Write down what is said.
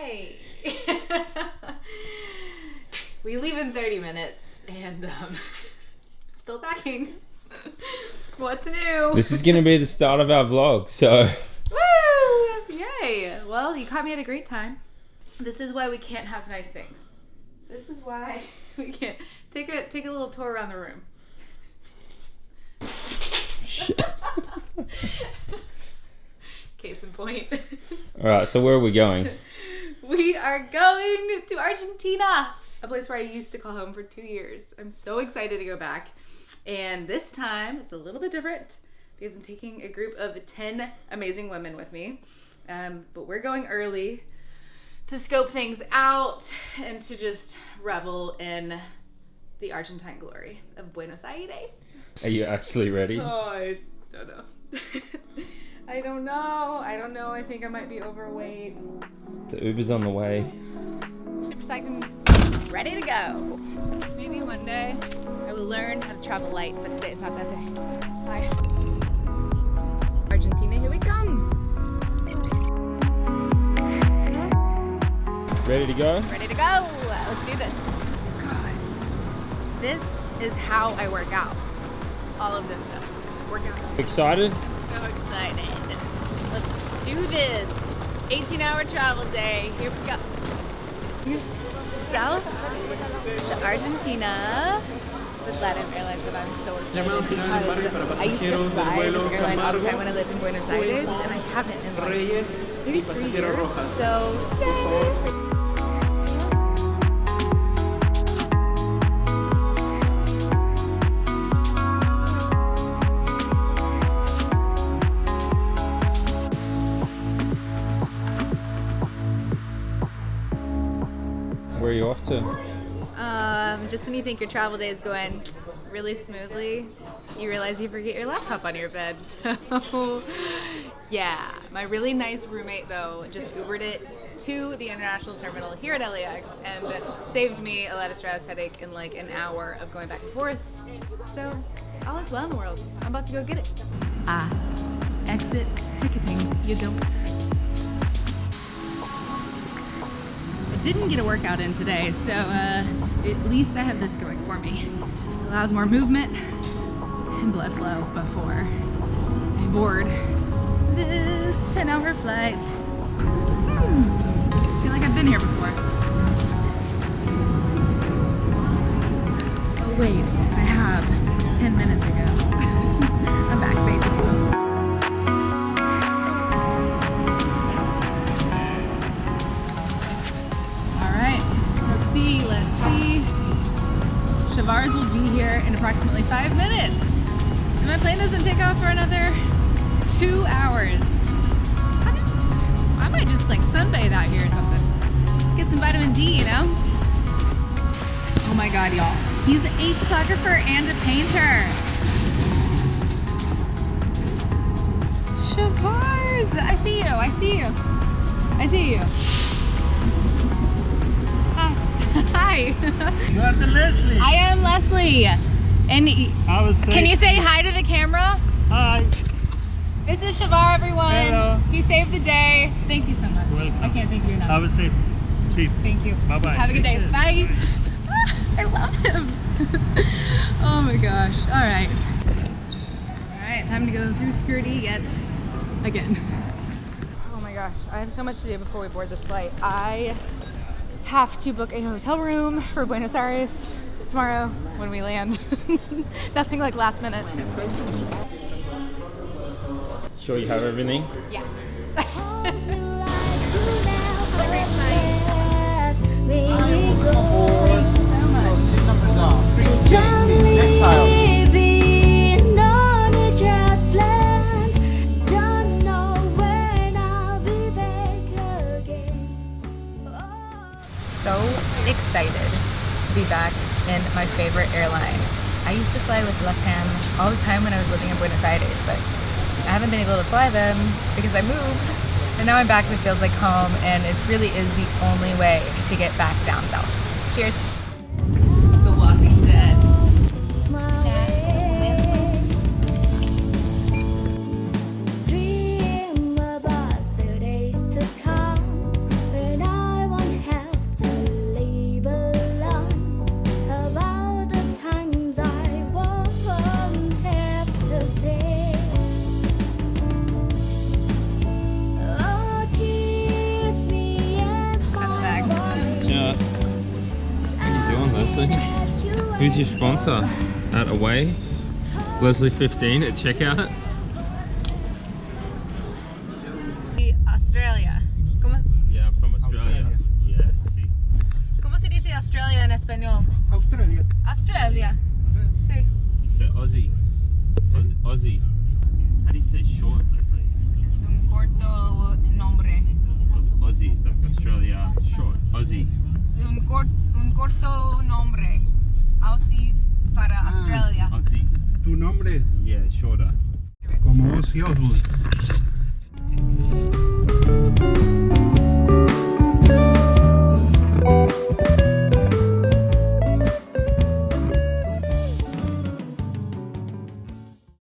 Yay! We leave in 30 minutes and still packing. What's new? This is gonna be the start of our vlog, so. Woo! Yay! Well, you caught me at a great time. This is why we can't have nice things. This is why we can't. Take a little tour around the room. Case in point. Alright, so where are we going? We are going to Argentina, a place where I used to call home for 2 years. I'm so excited to go back. And this time, it's a little bit different because I'm taking a group of 10 amazing women with me. But we're going early to scope things out and to just revel in the Argentine glory of Buenos Aires. Are you actually ready? Oh, I don't know. I don't know. I think I might be overweight. The Uber's on the way. Super psyched and ready to go. Maybe one day I will learn how to travel light, but today it's not that day. Bye. Argentina, here we come. Ready to go? Ready to go. Let's do this. God. This is how I work out. All of this stuff. Workout. Excited? So excited. Let's do this. 18-hour travel day. Here we go. South to Argentina with LATAM Airlines, and I'm so excited because I used to fly with the airline all the time when I lived in Buenos Aires, and I haven't in like maybe 3 years. So yay! Where are you off to? Just when you think your travel day is going really smoothly, you realize you forget your laptop on your bed. So, yeah. My really nice roommate, though, just Ubered it to the international terminal here at LAX and saved me a lot of stress, headache, in like an hour of going back and forth. So, all is well in the world. I'm about to go get it. Exit ticketing. You don't. Didn't get a workout in today, so at least I have this going for me. It allows more movement and blood flow before I board this 10-hour flight. I feel like I've been here before. Oh wait, I have 10 minutes ago. I'm back, baby. Let's see. Shavars will be here in approximately 5 minutes. And my plane doesn't take off for another 2 hours. I might just like sunbathe out here or something. Get some vitamin D, you know? Oh my God, y'all. He's a photographer and a painter. Shavars! I see you. Hi. You are the Leslie. I am Leslie. And can you say hi to the camera? Hi. This is Shavar, everyone. Hello. He saved the day. Thank you so much. Welcome. I can't thank you enough. Have a safe trip. Thank you. Bye-bye. Have a good day. Bye. I love him. Oh my gosh. All right. Time to go through security yet again. Oh my gosh. I have so much to do before we board this flight. I have to book a hotel room for Buenos Aires tomorrow when we land. Nothing like last minute. Sure you have everything? Yeah. Great flight. Thank you so much. So excited to be back in my favorite airline. I used to fly with LATAM all the time when I was living in Buenos Aires, but I haven't been able to fly them because I moved, and now I'm back and it feels like home, and it really is the only way to get back down south. Cheers. The Walking Dead. Dream about the days to come when I Leslie. Who's your sponsor at Away? Leslie 15 at checkout. Australia. Yeah, I'm from Australia. Yeah, see. ¿Cómo se dice Australia en español? Australia. Australia. Sí. You said Aussie. Aussie. How do you say short, Leslie? Es un corto nombre. Aussie is like Australia. Short. Aussie. Un corto nombre. Aussie para Australia. Aussie. Tu nombre es Yeah, shorter. como Ozzy Osbourne.